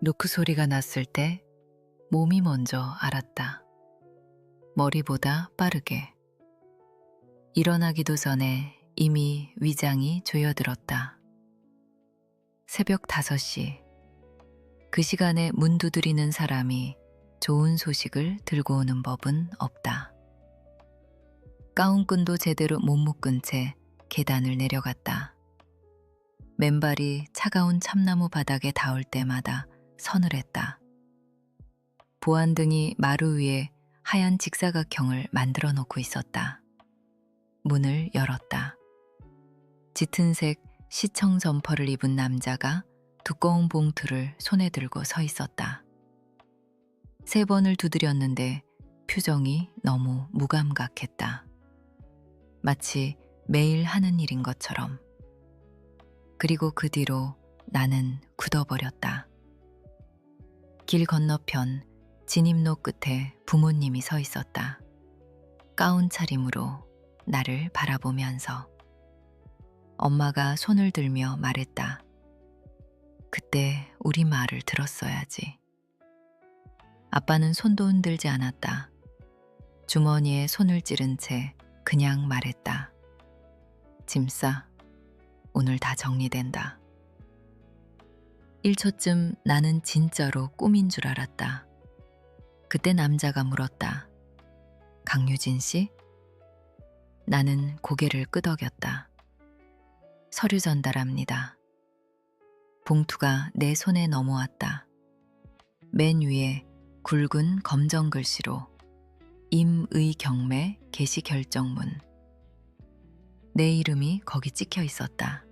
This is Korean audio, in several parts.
노크 소리가 났을 때 몸이 먼저 알았다. 머리보다 빠르게. 일어나기도 전에 이미 위장이 조여들었다. 새벽 5시. 그 시간에 문 두드리는 사람이 좋은 소식을 들고 오는 법은 없다. 가운끈도 제대로 못 묶은 채 계단을 내려갔다. 맨발이 차가운 참나무 바닥에 닿을 때마다 서늘했다. 보안등이 마루 위에 하얀 직사각형을 만들어 놓고 있었다. 문을 열었다. 짙은색 시청 점퍼를 입은 남자가 두꺼운 봉투를 손에 들고 서 있었다. 3번을 두드렸는데 표정이 너무 무감각했다. 마치 매일 하는 일인 것처럼. 그리고 그 뒤로 나는 굳어버렸다. 길 건너편 진입로 끝에 부모님이 서 있었다. 가운 차림으로 나를 바라보면서. 엄마가 손을 들며 말했다. 그때 우리 말을 들었어야지. 아빠는 손도 흔들지 않았다. 주머니에 손을 찌른 채 그냥 말했다. 짐 싸. 오늘 다 정리된다. 1초쯤 나는 진짜로 꿈인 줄 알았다. 그때 남자가 물었다. 강유진 씨? 나는 고개를 끄덕였다. 서류 전달합니다. 봉투가 내 손에 넘어왔다. 맨 위에 굵은 검정 글씨로 임의경매 개시 결정문. 내 이름이 거기 찍혀 있었다.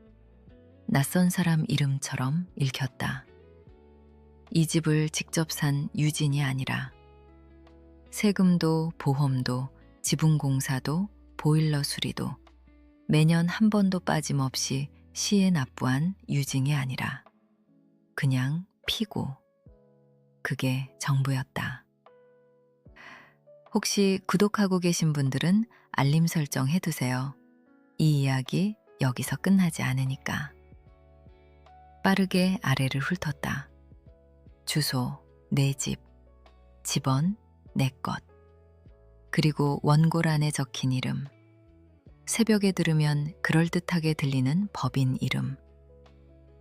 낯선 사람 이름처럼 읽혔다. 이 집을 직접 산 유진이 아니라 세금도 보험도 지붕공사도 보일러 수리도 매년 한 번도 빠짐없이 시에 납부한 유진이 아니라 그냥 피고. 그게 전부였다. 혹시 구독하고 계신 분들은 알림 설정 해두세요. 이 이야기 여기서 끝나지 않으니까. 빠르게 아래를 훑었다. 주소, 내 집, 집원, 내 것. 그리고 원고란에 적힌 이름. 새벽에 들으면 그럴듯하게 들리는 법인 이름.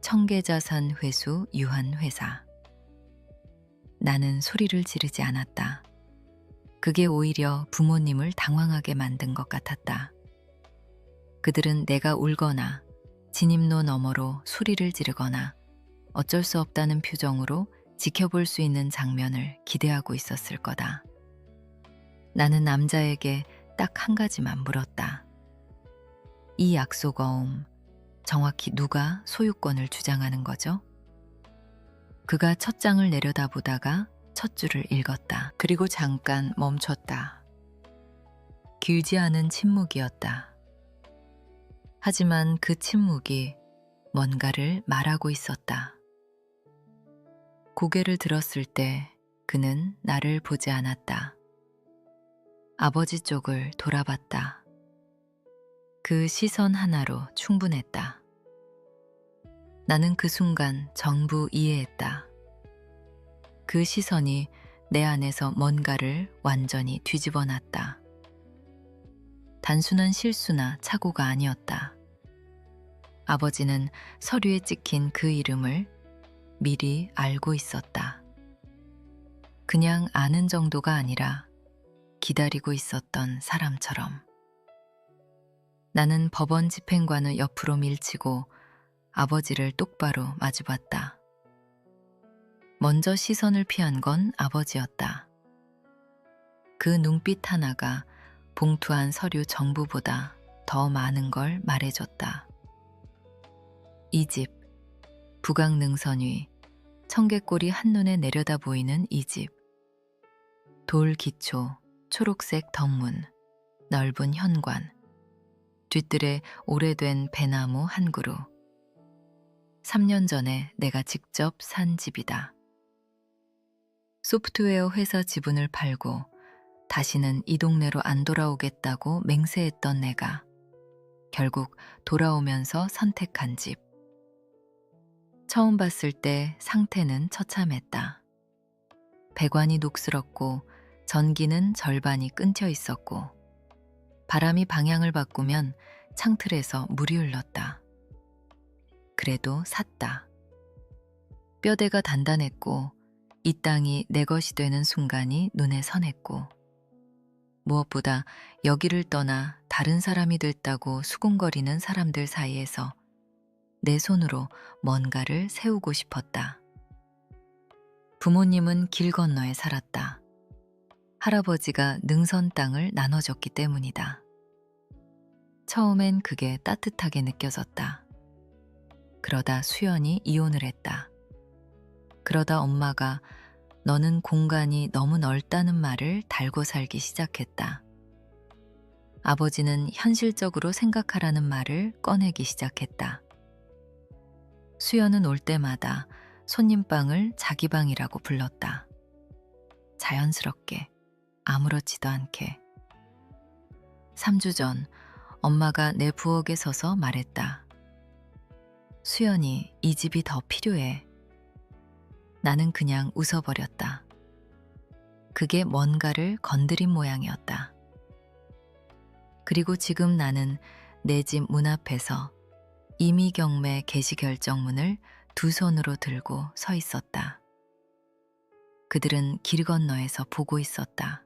청계자산 회수 유한회사. 나는 소리를 지르지 않았다. 그게 오히려 부모님을 당황하게 만든 것 같았다. 그들은 내가 울거나 진입로 너머로 소리를 지르거나 어쩔 수 없다는 표정으로 지켜볼 수 있는 장면을 기대하고 있었을 거다. 나는 남자에게 딱 한 가지만 물었다. 이 약속어음, 정확히 누가 소유권을 주장하는 거죠? 그가 첫 장을 내려다보다가 첫 줄을 읽었다. 그리고 잠깐 멈췄다. 길지 않은 침묵이었다. 하지만 그 침묵이 뭔가를 말하고 있었다. 고개를 들었을 때 그는 나를 보지 않았다. 아버지 쪽을 돌아봤다. 그 시선 하나로 충분했다. 나는 그 순간 전부 이해했다. 그 시선이 내 안에서 뭔가를 완전히 뒤집어 놨다. 단순한 실수나 착오가 아니었다. 아버지는 서류에 찍힌 그 이름을 미리 알고 있었다. 그냥 아는 정도가 아니라 기다리고 있었던 사람처럼. 나는 법원 집행관을 옆으로 밀치고 아버지를 똑바로 마주봤다. 먼저 시선을 피한 건 아버지였다. 그 눈빛 하나가 봉투 안 서류 전부보다 더 많은 걸 말해줬다. 이 집, 북악능선 위, 청개골이 한눈에 내려다 보이는 이 집. 돌 기초, 초록색 덕문, 넓은 현관, 뒤뜰에 오래된 배나무 한 그루. 3년 전에 내가 직접 산 집이다. 소프트웨어 회사 지분을 팔고 다시는 이 동네로 안 돌아오겠다고 맹세했던 내가 결국 돌아오면서 선택한 집. 처음 봤을 때 상태는 처참했다. 배관이 녹슬었고 전기는 절반이 끊겨 있었고 바람이 방향을 바꾸면 창틀에서 물이 흘렀다. 그래도 샀다. 뼈대가 단단했고 이 땅이 내 것이 되는 순간이 눈에 선했고 무엇보다 여기를 떠나 다른 사람이 됐다고 수군거리는 사람들 사이에서 내 손으로 뭔가를 세우고 싶었다. 부모님은 길 건너에 살았다. 할아버지가 능선 땅을 나눠줬기 때문이다. 처음엔 그게 따뜻하게 느껴졌다. 그러다 수연이 이혼을 했다. 그러다 엄마가 너는 공간이 너무 넓다는 말을 달고 살기 시작했다. 아버지는 현실적으로 생각하라는 말을 꺼내기 시작했다. 수연은 올 때마다 손님방을 자기 방이라고 불렀다. 자연스럽게, 아무렇지도 않게. 3주 전 엄마가 내 부엌에 서서 말했다. 수연이 이 집이 더 필요해. 나는 그냥 웃어버렸다. 그게 뭔가를 건드린 모양이었다. 그리고 지금 나는 내 집 문 앞에서 임의경매 개시 결정문을 두 손으로 들고 서 있었다. 그들은 길 건너에서 보고 있었다.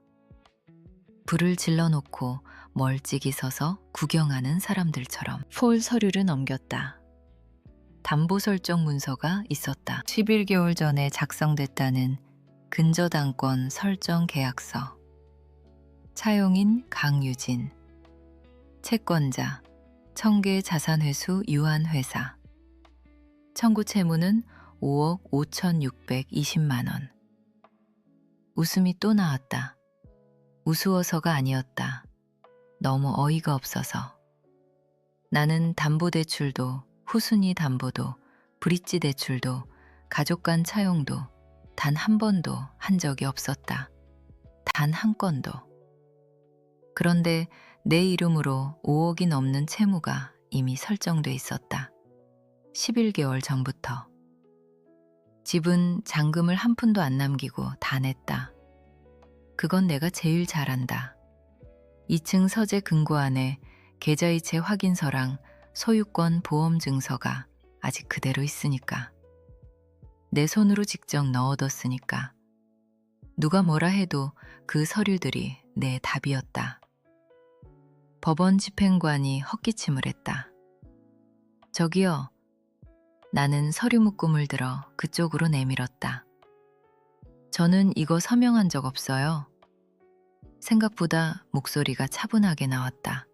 불을 질러놓고 멀찍이 서서 구경하는 사람들처럼 폴 서류를 넘겼다. 담보 설정 문서가 있었다. 11개월 전에 작성됐다는 근저당권 설정 계약서. 차용인 강유진. 채권자 청계 자산회수 유한회사. 청구 채무는 5억 5,620만 원. 웃음이 또 나왔다. 우스워서가 아니었다. 너무 어이가 없어서. 나는 담보대출도 후순위 담보도 브릿지 대출도 가족 간 차용도 단 한 번도 한 적이 없었다. 단 한 건도. 그런데 내 이름으로 5억이 넘는 채무가 이미 설정돼 있었다. 11개월 전부터. 집은 잔금을 한 푼도 안 남기고 다 냈다. 그건 내가 제일 잘한다. 2층 서재 금고안에 계좌이체 확인서랑 소유권 보험 증서가 아직 그대로 있으니까. 내 손으로 직접 넣어뒀으니까. 누가 뭐라 해도 그 서류들이 내 답이었다. 법원 집행관이 헛기침을 했다. 저기요. 나는 서류 묶음을 들어 그쪽으로 내밀었다. 저는 이거 서명한 적 없어요. 생각보다 목소리가 차분하게 나왔다.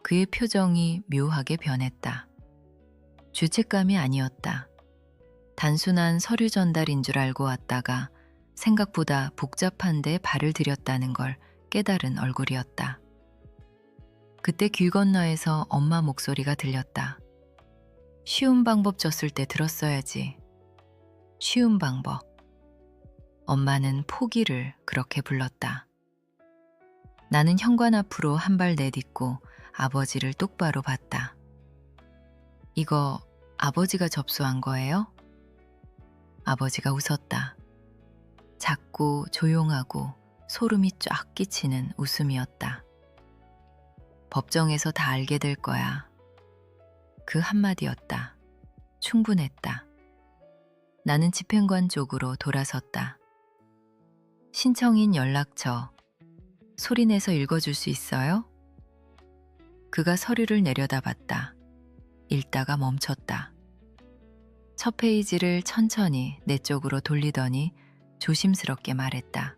그의 표정이 묘하게 변했다. 죄책감이 아니었다. 단순한 서류 전달인 줄 알고 왔다가 생각보다 복잡한 데 발을 들였다는 걸 깨달은 얼굴이었다. 그때 길 건너에서 엄마 목소리가 들렸다. 쉬운 방법 줬을 때 들었어야지. 쉬운 방법. 엄마는 포기를 그렇게 불렀다. 나는 현관 앞으로 한 발 내딛고 아버지를 똑바로 봤다. 이거 아버지가 접수한 거예요? 아버지가 웃었다. 작고 조용하고 소름이 쫙 끼치는 웃음이었다. 법정에서 다 알게 될 거야. 그 한마디였다. 충분했다. 나는 집행관 쪽으로 돌아섰다. 신청인 연락처 소리내서 읽어줄 수 있어요? 그가 서류를 내려다봤다. 읽다가 멈췄다. 첫 페이지를 천천히 내 쪽으로 돌리더니 조심스럽게 말했다.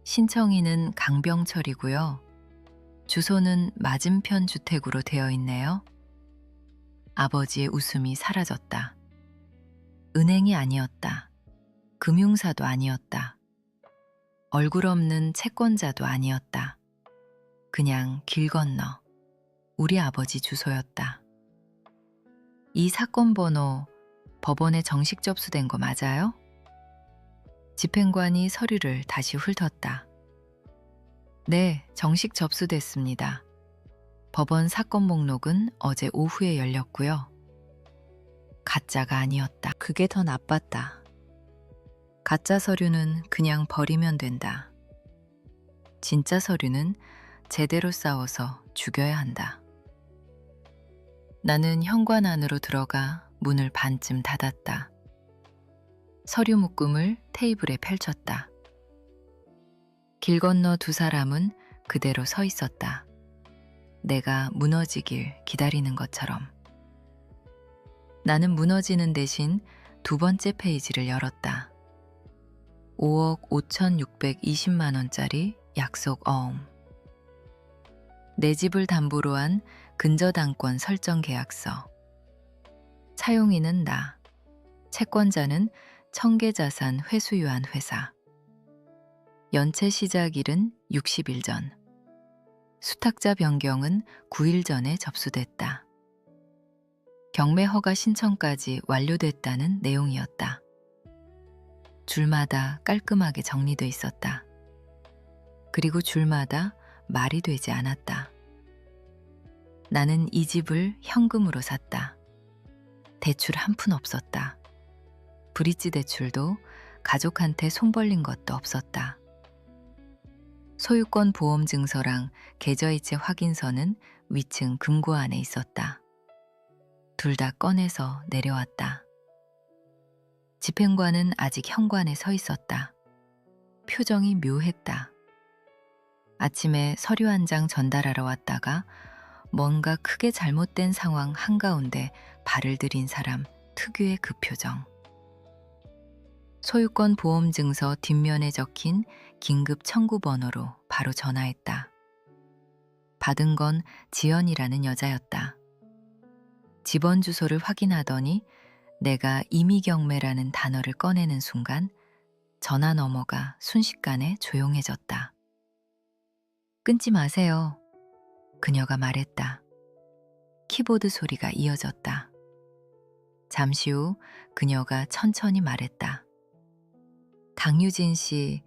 신청인은 강병철이고요. 주소는 맞은편 주택으로 되어 있네요. 아버지의 웃음이 사라졌다. 은행이 아니었다. 금융사도 아니었다. 얼굴 없는 채권자도 아니었다. 그냥 길 건너 우리 아버지 주소였다. 이 사건 번호 법원에 정식 접수된 거 맞아요? 집행관이 서류를 다시 훑었다. 네, 정식 접수됐습니다. 법원 사건 목록은 어제 오후에 열렸고요. 가짜가 아니었다. 그게 더 나빴다. 가짜 서류는 그냥 버리면 된다. 진짜 서류는 제대로 싸워서 죽여야 한다. 나는 현관 안으로 들어가 문을 반쯤 닫았다. 서류 묶음을 테이블에 펼쳤다. 길 건너 두 사람은 그대로 서 있었다. 내가 무너지길 기다리는 것처럼. 나는 무너지는 대신 두 번째 페이지를 열었다. 5억 5,620만 원짜리 약속 어음. 내 집을 담보로 한 근저당권 설정 계약서. 차용인은 나. 채권자는 청계자산 회수유한 회사. 연체 시작일은 60일 전. 수탁자 변경은 9일 전에 접수됐다. 경매 허가 신청까지 완료됐다는 내용이었다. 줄마다 깔끔하게 정리돼 있었다. 그리고 줄마다 말이 되지 않았다. 나는 이 집을 현금으로 샀다. 대출 한 푼 없었다. 브릿지 대출도 가족한테 손 벌린 것도 없었다. 소유권 보험 증서랑 계좌이체 확인서는 위층 금고 안에 있었다. 둘 다 꺼내서 내려왔다. 집행관은 아직 현관에 서 있었다. 표정이 묘했다. 아침에 서류 한 장 전달하러 왔다가 뭔가 크게 잘못된 상황 한가운데 발을 들인 사람 특유의 그 표정. 소유권 보험 증서 뒷면에 적힌 긴급 청구 번호로 바로 전화했다. 받은 건 지연이라는 여자였다. 집원 주소를 확인하더니 내가 임의경매라는 단어를 꺼내는 순간 전화 너머가 순식간에 조용해졌다. 끊지 마세요. 그녀가 말했다. 키보드 소리가 이어졌다. 잠시 후 그녀가 천천히 말했다. 강유진 씨,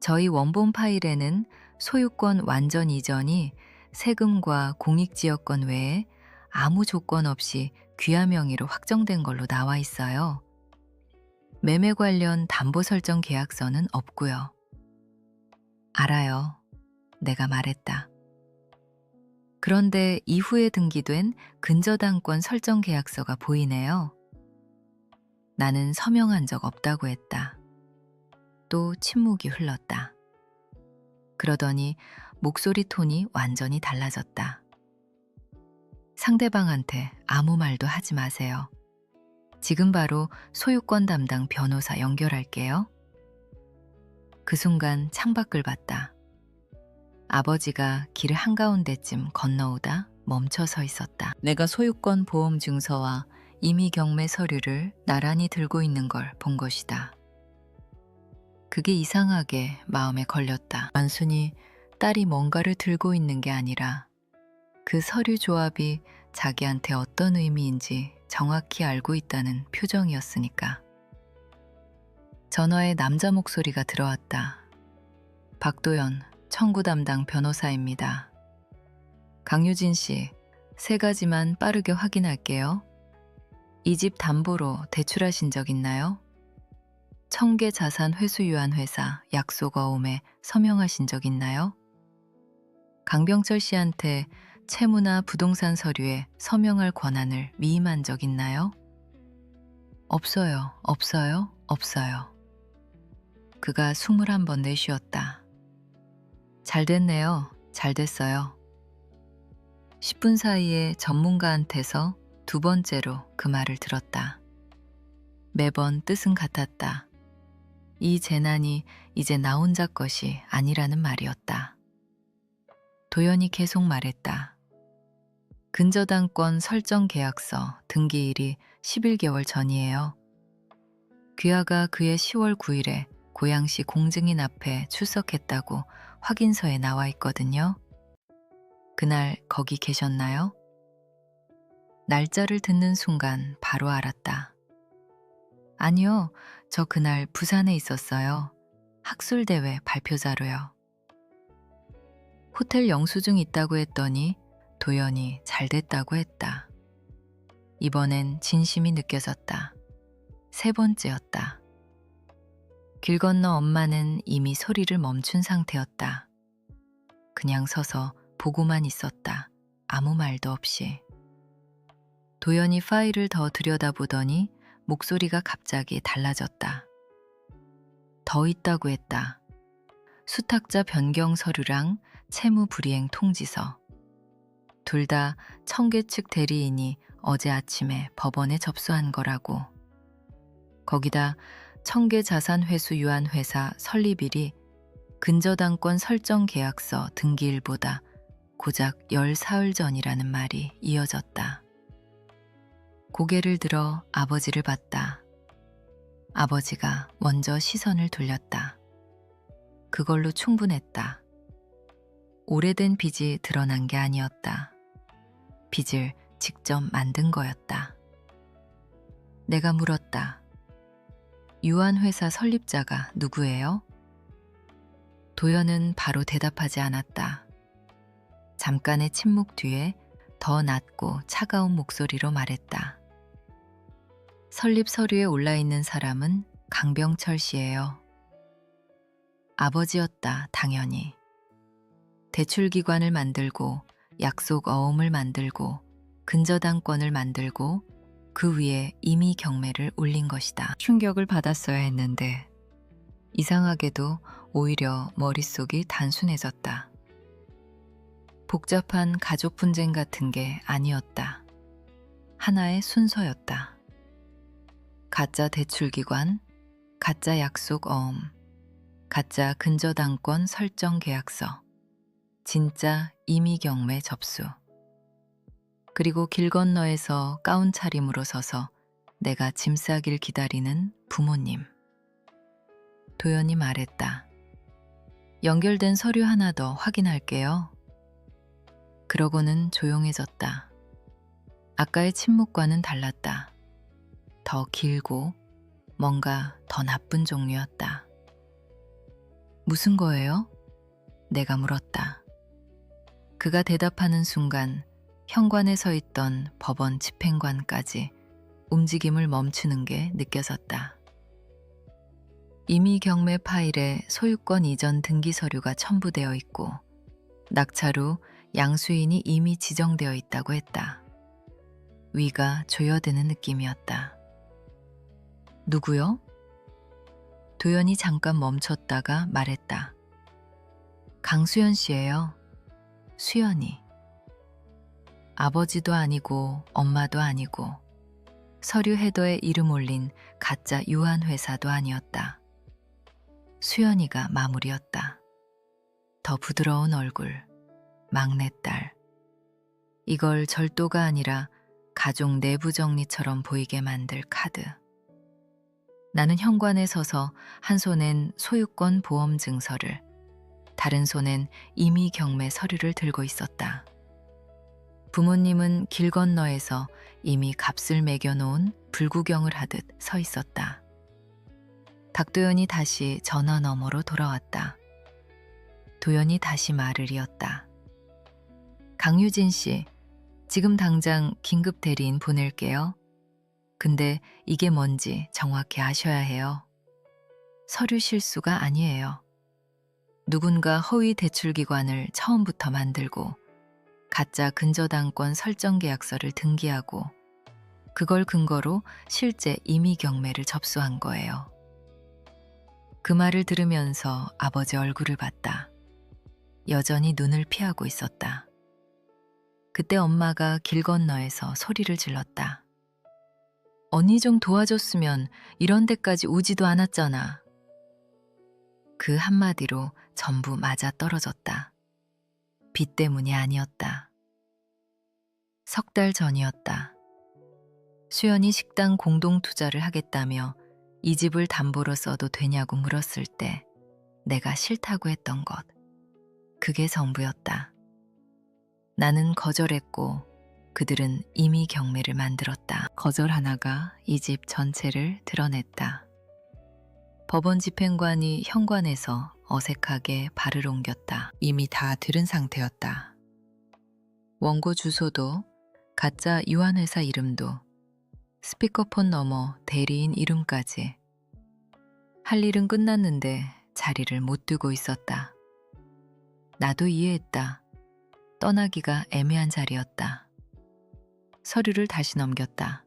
저희 원본 파일에는 소유권 완전 이전이 세금과 공익지역권 외에 아무 조건 없이 귀하 명의로 확정된 걸로 나와 있어요. 매매 관련 담보 설정 계약서는 없고요. 알아요. 내가 말했다. 그런데 이후에 등기된 근저당권 설정 계약서가 보이네요. 나는 서명한 적 없다고 했다. 또 침묵이 흘렀다. 그러더니 목소리 톤이 완전히 달라졌다. 상대방한테 아무 말도 하지 마세요. 지금 바로 소유권 담당 변호사 연결할게요. 그 순간 창밖을 봤다. 아버지가 길 한가운데쯤 건너오다 멈춰 서 있었다. 내가 소유권 보험 증서와 임의 경매 서류를 나란히 들고 있는 걸 본 것이다. 그게 이상하게 마음에 걸렸다. 단순히 딸이 뭔가를 들고 있는 게 아니라 그 서류 조합이 자기한테 어떤 의미인지 정확히 알고 있다는 표정이었으니까. 전화에 남자 목소리가 들어왔다. 박도연, 청구 담당 변호사입니다. 강유진 씨, 세 가지만 빠르게 확인할게요. 이 집 담보로 대출하신 적 있나요? 청계자산 회수유한 회사 약속 어음에 서명하신 적 있나요? 강병철 씨한테 채무나 부동산 서류에 서명할 권한을 위임한 적 있나요? 없어요, 없어요, 없어요. 그가 21번 내쉬었다. 잘 됐네요, 잘 됐어요. 10분 사이에 전문가한테서 두 번째로 그 말을 들었다. 매번 뜻은 같았다. 이 재난이 이제 나 혼자 것이 아니라는 말이었다. 도연이 계속 말했다. 근저당권 설정 계약서 등기일이 11개월 전이에요. 귀하가 그해 10월 9일에 고양시 공증인 앞에 출석했다고 확인서에 나와 있거든요. 그날 거기 계셨나요? 날짜를 듣는 순간 바로 알았다. 아니요, 저 그날 부산에 있었어요. 학술대회 발표자로요. 호텔 영수증 있다고 했더니 도연이 잘 됐다고 했다. 이번엔 진심이 느껴졌다. 세 번째였다. 길 건너 엄마는 이미 소리를 멈춘 상태였다. 그냥 서서 보고만 있었다. 아무 말도 없이. 도연이 파일을 더 들여다보더니 목소리가 갑자기 달라졌다. 더 있다고 했다. 수탁자 변경 서류랑 채무 불이행 통지서. 둘 다 청계 측 대리인이 어제 아침에 법원에 접수한 거라고. 거기다 청계 자산회수 유한회사 설립일이 근저당권 설정 계약서 등기일보다 고작 14일 전이라는 말이 이어졌다. 고개를 들어 아버지를 봤다. 아버지가 먼저 시선을 돌렸다. 그걸로 충분했다. 오래된 빚이 드러난 게 아니었다. 빚을 직접 만든 거였다. 내가 물었다. 유한회사 설립자가 누구예요? 도연은 바로 대답하지 않았다. 잠깐의 침묵 뒤에 더 낮고 차가운 목소리로 말했다. 설립 서류에 올라있는 사람은 강병철 씨예요. 아버지였다, 당연히. 대출기관을 만들고 약속 어음을 만들고 근저당권을 만들고 그 위에 임의 경매를 올린 것이다. 충격을 받았어야 했는데 이상하게도 오히려 머릿속이 단순해졌다. 복잡한 가족 분쟁 같은 게 아니었다. 하나의 순서였다. 가짜 대출기관, 가짜 약속 어음, 가짜 근저당권 설정 계약서, 진짜 임의 경매 접수. 그리고 길 건너에서 가운 차림으로 서서 내가 짐 싸길 기다리는 부모님. 도연이 말했다. 연결된 서류 하나 더 확인할게요. 그러고는 조용해졌다. 아까의 침묵과는 달랐다. 더 길고 뭔가 더 나쁜 종류였다. 무슨 거예요? 내가 물었다. 그가 대답하는 순간 현관에 서 있던 법원 집행관까지 움직임을 멈추는 게 느껴졌다. 임의 경매 파일에 소유권 이전 등기 서류가 첨부되어 있고 낙찰 후 양수인이 이미 지정되어 있다고 했다. 위가 조여드는 느낌이었다. 누구요? 도연이 잠깐 멈췄다가 말했다. 강수연 씨예요. 수연이. 아버지도 아니고 엄마도 아니고 서류 헤더에 이름 올린 가짜 유한회사도 아니었다. 수연이가 마무리였다. 더 부드러운 얼굴, 막내딸. 이걸 절도가 아니라 가족 내부 정리처럼 보이게 만들 카드. 나는 현관에 서서 한 손엔 소유권 보험 증서를, 다른 손엔 임의 경매 서류를 들고 있었다. 부모님은 길 건너에서 이미 값을 매겨놓은 불구경을 하듯 서 있었다. 닥도연이 다시 전화 너머로 돌아왔다. 도연이 다시 말을 이었다. 강유진 씨, 지금 당장 긴급 대리인 보낼게요. 근데 이게 뭔지 정확히 아셔야 해요. 서류 실수가 아니에요. 누군가 허위 대출기관을 처음부터 만들고 가짜 근저당권 설정 계약서를 등기하고 그걸 근거로 실제 임의 경매를 접수한 거예요. 그 말을 들으면서 아버지 얼굴을 봤다. 여전히 눈을 피하고 있었다. 그때 엄마가 길 건너에서 소리를 질렀다. 언니 좀 도와줬으면 이런 데까지 오지도 않았잖아. 그 한마디로 전부 맞아 떨어졌다. 빚 때문이 아니었다. 석 달 전이었다. 수연이 식당 공동 투자를 하겠다며 이 집을 담보로 써도 되냐고 물었을 때 내가 싫다고 했던 것. 그게 전부였다. 나는 거절했고 그들은 임의 경매를 만들었다. 거절 하나가 이 집 전체를 드러냈다. 법원 집행관이 현관에서 어색하게 발을 옮겼다. 이미 다 들은 상태였다. 원고 주소도 가짜 유한회사 이름도 스피커폰 넘어 대리인 이름까지. 할 일은 끝났는데 자리를 못 두고 있었다. 나도 이해했다. 떠나기가 애매한 자리였다. 서류를 다시 넘겼다.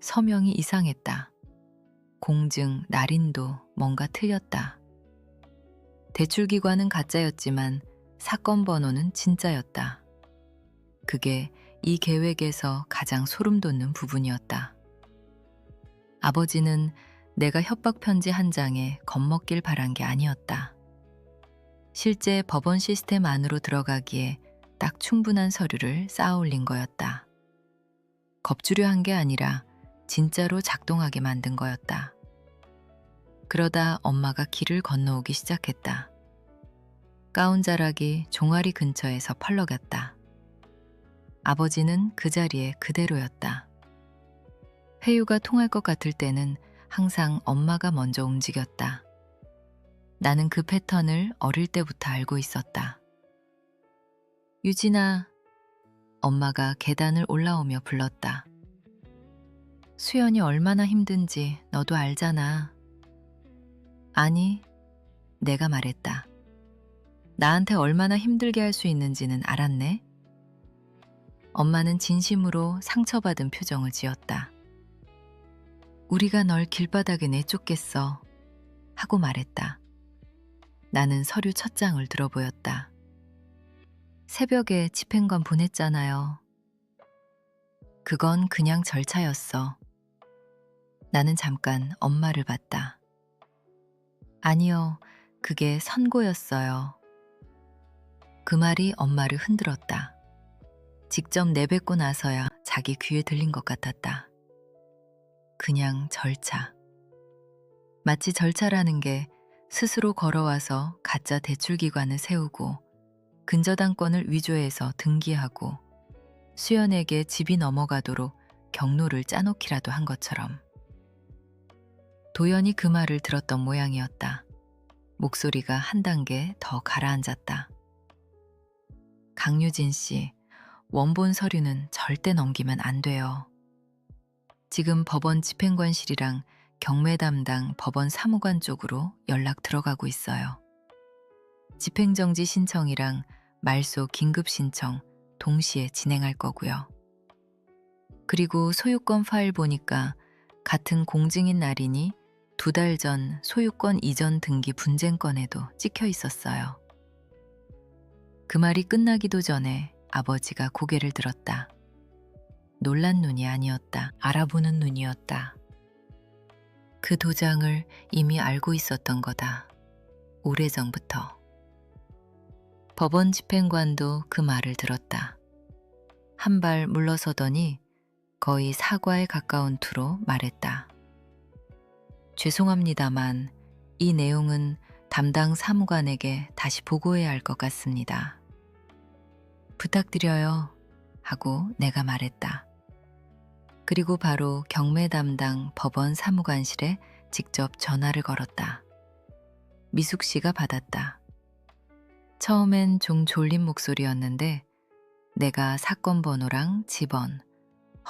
서명이 이상했다. 공증, 날인도 뭔가 틀렸다. 대출기관은 가짜였지만 사건 번호는 진짜였다. 그게 이 계획에서 가장 소름 돋는 부분이었다. 아버지는 내가 협박 편지 한 장에 겁먹길 바란 게 아니었다. 실제 법원 시스템 안으로 들어가기에 딱 충분한 서류를 쌓아 올린 거였다. 겁주려 한 게 아니라 진짜로 작동하게 만든 거였다. 그러다 엄마가 길을 건너오기 시작했다. 가운 자락이 종아리 근처에서 펄럭였다. 아버지는 그 자리에 그대로였다. 회유가 통할 것 같을 때는 항상 엄마가 먼저 움직였다. 나는 그 패턴을 어릴 때부터 알고 있었다. 유진아, 엄마가 계단을 올라오며 불렀다. 수연이 얼마나 힘든지 너도 알잖아. 아니, 내가 말했다. 나한테 얼마나 힘들게 할 수 있는지는 알았네. 엄마는 진심으로 상처받은 표정을 지었다. 우리가 널 길바닥에 내쫓겠어 하고 말했다. 나는 서류 첫 장을 들어보였다. 새벽에 집행관 보냈잖아요. 그건 그냥 절차였어. 나는 잠깐 엄마를 봤다. 아니요, 그게 선고였어요. 그 말이 엄마를 흔들었다. 직접 내뱉고 나서야 자기 귀에 들린 것 같았다. 그냥 절차. 마치 절차라는 게 스스로 걸어와서 가짜 대출기관을 세우고 근저당권을 위조해서 등기하고 수연에게 집이 넘어가도록 경로를 짜놓기라도 한 것처럼. 도연이 그 말을 들었던 모양이었다. 목소리가 한 단계 더 가라앉았다. 강유진 씨, 원본 서류는 절대 넘기면 안 돼요. 지금 법원 집행관실이랑 경매 담당 법원 사무관 쪽으로 연락 들어가고 있어요. 집행정지 신청이랑 말소 긴급 신청 동시에 진행할 거고요. 그리고 소유권 파일 보니까 같은 공증인 날이니 2달 전 소유권 이전 등기 분쟁건에도 찍혀 있었어요. 그 말이 끝나기도 전에 아버지가 고개를 들었다. 놀란 눈이 아니었다. 알아보는 눈이었다. 그 도장을 이미 알고 있었던 거다. 오래전부터. 법원 집행관도 그 말을 들었다. 한 발 물러서더니 거의 사과에 가까운 투로 말했다. 죄송합니다만 이 내용은 담당 사무관에게 다시 보고해야 할 것 같습니다. 부탁드려요 하고 내가 말했다. 그리고 바로 경매 담당 법원 사무관실에 직접 전화를 걸었다. 미숙 씨가 받았다. 처음엔 좀 졸린 목소리였는데 내가 사건 번호랑 집원,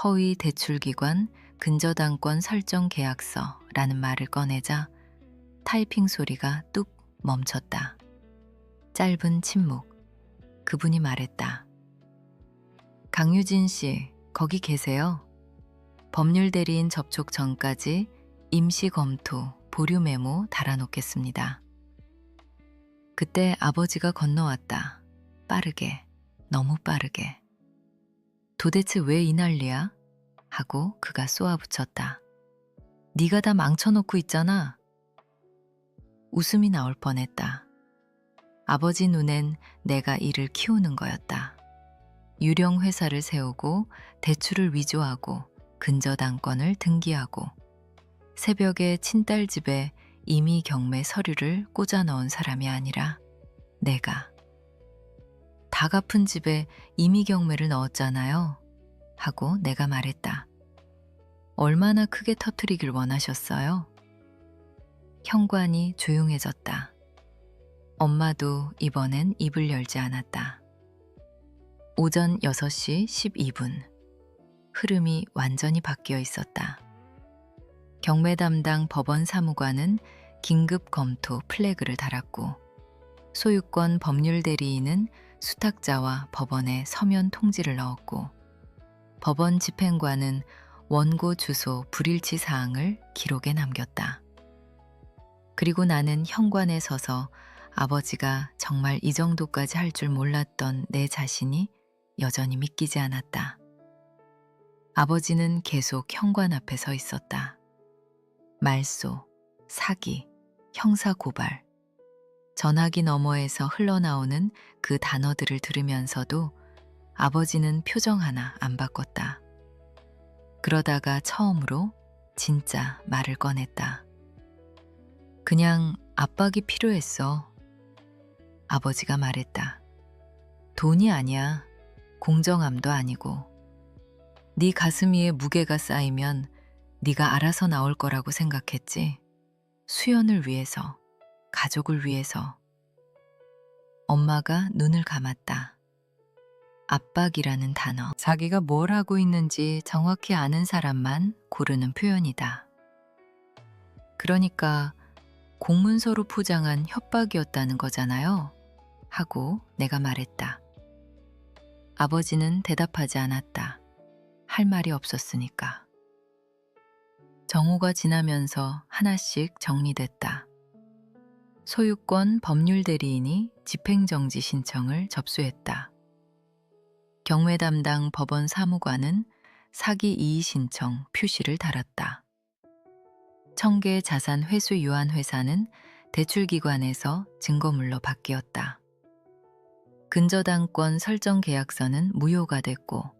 허위 대출기관, 근저당권 설정 계약서라는 말을 꺼내자 타이핑 소리가 뚝 멈췄다. 짧은 침묵. 그분이 말했다. 강유진 씨, 거기 계세요? 법률 대리인 접촉 전까지 임시 검토, 보류 메모 달아놓겠습니다. 그때 아버지가 건너왔다. 빠르게, 너무 빠르게. 도대체 왜 이 난리야? 하고 그가 쏘아붙였다. 네가 다 망쳐놓고 있잖아. 웃음이 나올 뻔했다. 아버지 눈엔 내가 이를 키우는 거였다. 유령 회사를 세우고 대출을 위조하고 근저당권을 등기하고 새벽에 친딸 집에 임의 경매 서류를 꽂아 넣은 사람이 아니라 내가. 다 갚은 집에 임의 경매를 넣었잖아요. 하고 내가 말했다. 얼마나 크게 터뜨리길 원하셨어요? 현관이 조용해졌다. 엄마도 이번엔 입을 열지 않았다. 오전 6시 12분. 흐름이 완전히 바뀌어 있었다. 경매 담당 법원 사무관은 긴급 검토 플래그를 달았고, 소유권 법률 대리인은 수탁자와 법원에 서면 통지를 넣었고, 법원 집행관은 원고 주소 불일치 사항을 기록에 남겼다. 그리고 나는 현관에 서서 아버지가 정말 이 정도까지 할 줄 몰랐던 내 자신이 여전히 믿기지 않았다. 아버지는 계속 현관 앞에 서 있었다. 말소, 사기, 형사고발. 전화기 너머에서 흘러나오는 그 단어들을 들으면서도 아버지는 표정 하나 안 바꿨다. 그러다가 처음으로 진짜 말을 꺼냈다. 그냥 압박이 필요했어. 아버지가 말했다. 돈이 아니야. 공정함도 아니고. 네 가슴 위에 무게가 쌓이면 네가 알아서 나올 거라고 생각했지. 수연을 위해서, 가족을 위해서. 엄마가 눈을 감았다. 압박이라는 단어. 자기가 뭘 하고 있는지 정확히 아는 사람만 고르는 표현이다. 그러니까 공문서로 포장한 협박이었다는 거잖아요. 하고 내가 말했다. 아버지는 대답하지 않았다. 할 말이 없었으니까. 정오가 지나면서 하나씩 정리됐다. 소유권 법률 대리인이 집행정지 신청을 접수했다. 경매 담당 법원 사무관은 사기 이의 신청 표시를 달았다. 청계 자산 회수 유한 회사는 대출기관에서 증거물로 바뀌었다. 근저당권 설정 계약서는 무효가 됐고,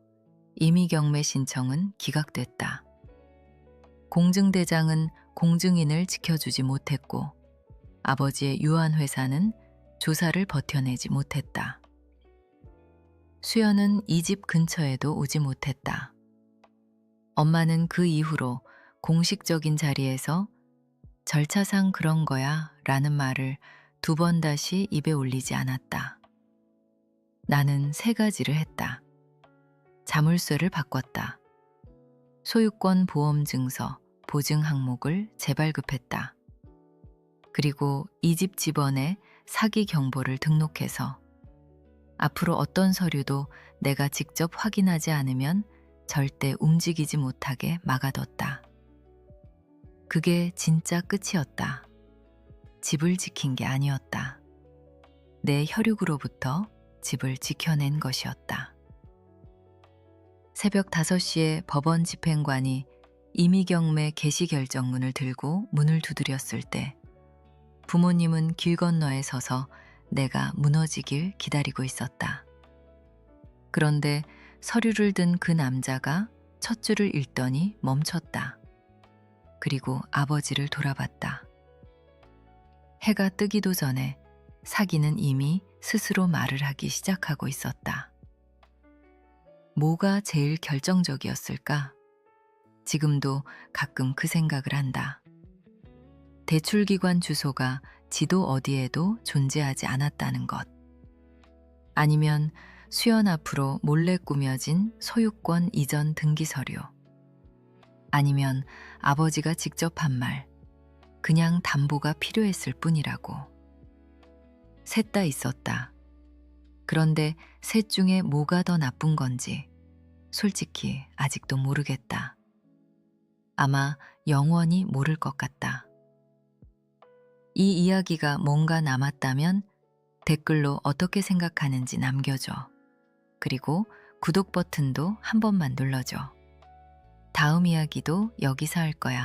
임의경매 신청은 기각됐다. 공증대장은 공증인을 지켜주지 못했고, 아버지의 유한 회사는 조사를 버텨내지 못했다. 수연은 이 집 근처에도 오지 못했다. 엄마는 그 이후로 공식적인 자리에서 절차상 그런 거야 라는 말을 2번 다시 입에 올리지 않았다. 나는 3가지를 했다. 자물쇠를 바꿨다. 소유권 보험 증서, 보증 항목을 재발급했다. 그리고 이 집 집원에 사기 경보를 등록해서 앞으로 어떤 서류도 내가 직접 확인하지 않으면 절대 움직이지 못하게 막아뒀다. 그게 진짜 끝이었다. 집을 지킨 게 아니었다. 내 혈육으로부터 집을 지켜낸 것이었다. 새벽 5시에 법원 집행관이 임의경매 개시 결정문을 들고 문을 두드렸을 때 부모님은 길 건너에 서서 내가 무너지길 기다리고 있었다. 그런데 서류를 든 그 남자가 첫 줄을 읽더니 멈췄다. 그리고 아버지를 돌아봤다. 해가 뜨기도 전에 사기는 이미 스스로 말을 하기 시작하고 있었다. 뭐가 제일 결정적이었을까? 지금도 가끔 그 생각을 한다. 대출기관 주소가 지도 어디에도 존재하지 않았다는 것. 아니면 수연 앞으로 몰래 꾸며진 소유권 이전 등기 서류. 아니면 아버지가 직접 한 말, 그냥 담보가 필요했을 뿐이라고. 셋 다 있었다. 그런데 셋 중에 뭐가 더 나쁜 건지 솔직히 아직도 모르겠다. 아마 영원히 모를 것 같다. 이 이야기가 뭔가 남았다면 댓글로 어떻게 생각하는지 남겨줘. 그리고 구독 버튼도 한 번만 눌러줘. 다음 이야기도 여기서 할 거야.